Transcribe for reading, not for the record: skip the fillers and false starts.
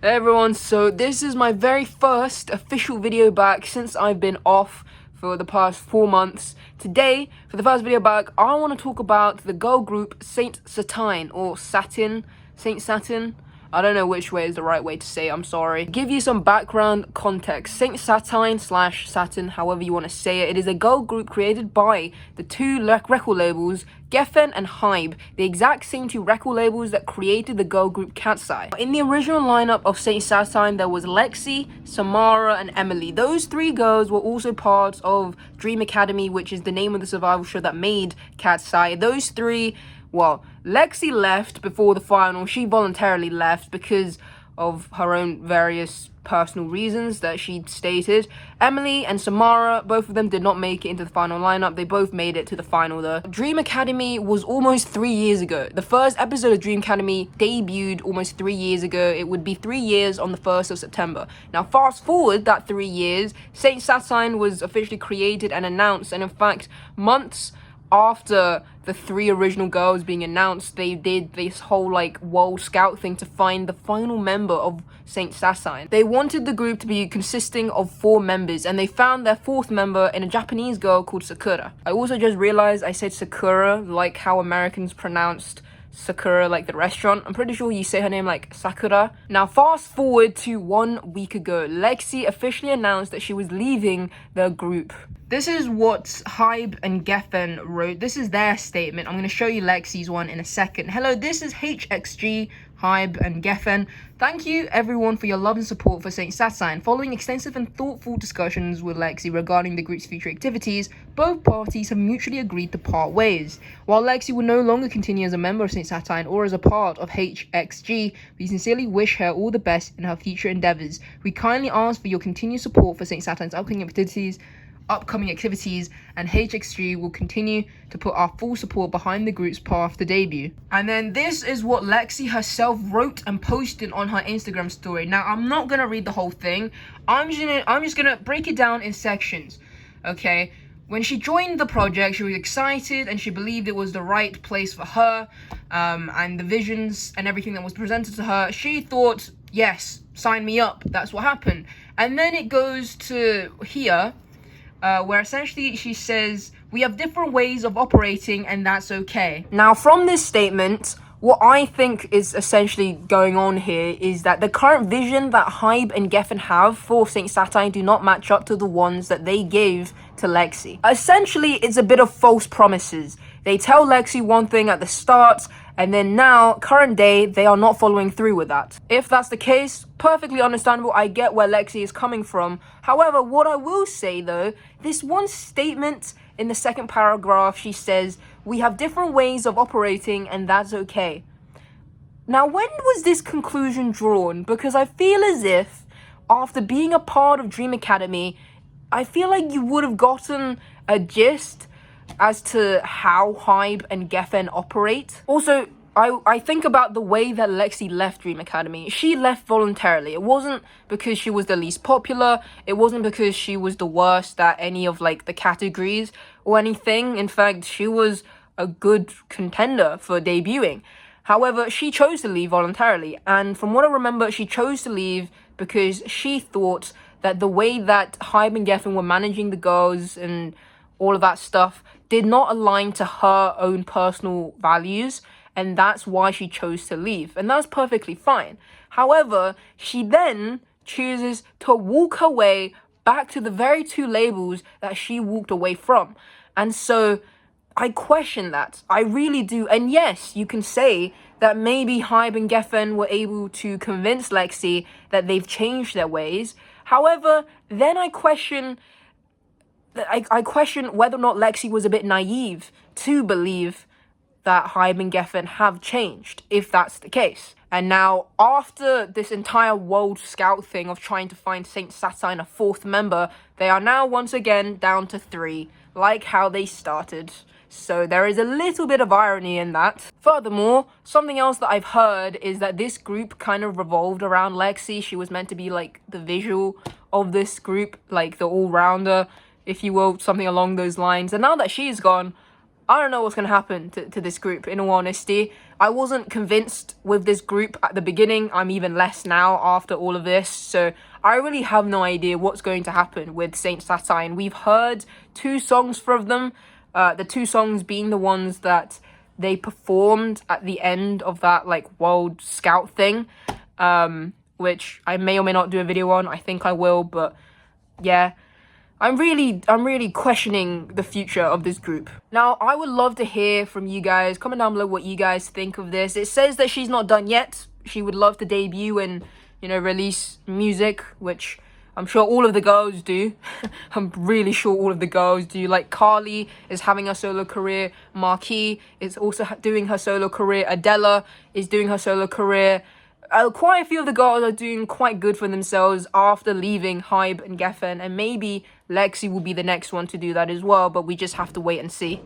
Hey everyone, so this is my very first official video back since I've been off for the past 4 months. Today, for the first video back, I want to talk about the girl group Saint Satine, or Satine, Saint Satine. I don't know which way is the right way to say it, I'm sorry. Give you some background context. Saint Satine / Satin, however you want to say it. It is a girl group created by the two record labels, Geffen and Hybe, the exact same two record labels that created the girl group Cat's Eye. In the original lineup of Saint Satine, there was Lexie, Samara, and Emily. Those three girls were also parts of Dream Academy, which is the name of the survival show that made Cat's Eye. Those three, well, Lexie left before the final. She voluntarily left because of her own various personal reasons that she stated. Emily and Samara, both of them did not make it into the final lineup. They both made it to the final though. Dream Academy was almost 3 years ago. The first episode of Dream Academy debuted almost 3 years ago. It would be 3 years on the 1st of September. Now fast forward that 3 years, Saint Satine was officially created and announced, and in fact, months after the three original girls being announced, they did this whole world scout thing to find the final member of Saint Satine. They wanted the group to be consisting of 4 members, and they found their 4th member in a Japanese girl called Sakura. I also just realized I said Sakura like how Americans pronounced Sakura, like the restaurant. I'm pretty sure you say her name like Sakura. Now fast forward to 1 week ago, Lexie officially announced that she was leaving the group. This is what Hybe and Geffen wrote. This is their statement. I'm going to show you Lexie's one in a second. Hello, this is HXG, Hybe and Geffen. Thank you everyone for your love and support for Saint Satine. Following extensive and thoughtful discussions with Lexie regarding the group's future activities, both parties have mutually agreed to part ways. While Lexie will no longer continue as a member of Saint Satine or as a part of HXG, we sincerely wish her all the best in her future endeavors. We kindly ask for your continued support for Saint Satine's upcoming activities, and HXG will continue to put our full support behind the group's path to debut. And then this is what Lexie herself wrote and posted on her Instagram story. Now I'm not gonna read the whole thing. I'm just gonna break it down in sections. Okay. When she joined the project, she was excited and she believed it was the right place for her, and the visions and everything that was presented to her. She thought, yes, sign me up. That's what happened. And then it goes to here, where essentially she says, we have different ways of operating and that's okay. Now from this statement, what I think is essentially going on here is that the current vision that Hybe and Geffen have for Saint Satine do not match up to the ones that they gave to Lexie. Essentially, it's a bit of false promises. They tell Lexie one thing at the start, and then now, current day, they are not following through with that. If that's the case, perfectly understandable. I get where Lexie is coming from. However, what I will say though, this one statement in the second paragraph, she says, we have different ways of operating and that's okay. Now, when was this conclusion drawn? Because I feel as if, after being a part of Dream Academy, I feel like you would have gotten a gist as to how Hybe and Geffen operate. Also, I think about the way that Lexie left Dream Academy. She left voluntarily. It wasn't because she was the least popular. It wasn't because she was the worst at any of the categories or anything. In fact, she was a good contender for debuting. However, she chose to leave voluntarily. And from what I remember, she chose to leave because she thought that the way that Hybe and Geffen were managing the girls and all of that stuff did not align to her own personal values, and that's why she chose to leave, and that's perfectly fine. However, she then chooses to walk her way back to the very 2 labels that she walked away from, and so I question that. I really do. And yes, you can say that maybe Hybe and Geffen were able to convince Lexie that they've changed their ways. However, then I question whether or not Lexie was a bit naive to believe that Hybe and Geffen have changed, if that's the case. And now, after this entire world scout thing of trying to find Saint Satine a 4th member, they are now once again down to 3, like how they started. So there is a little bit of irony in that. Furthermore, something else that I've heard is that this group kind of revolved around Lexie. She was meant to be the visual of this group, the all-rounder, if you will, something along those lines. And now that she's gone, I don't know what's going to happen to this group, in all honesty. I wasn't convinced with this group at the beginning. I'm even less now after all of this. So I really have no idea what's going to happen with Saint Satine. We've heard 2 songs from them. The 2 songs being the ones that they performed at the end of that, like, World Scout thing. Which I may or may not do a video on. I think I will, but yeah. I'm really questioning the future of this group. Now, I would love to hear from you guys. Comment down below what you guys think of this. It says that she's not done yet. She would love to debut and, you know, release music, which I'm sure all of the girls do. I'm really sure all of the girls do. Like, Carly is having a solo career. Marquis is also doing her solo career. Adela is doing her solo career. Quite a few of the girls are doing quite good for themselves after leaving Hybe and Geffen, and maybe Lexie will be the next one to do that as well, but we just have to wait and see.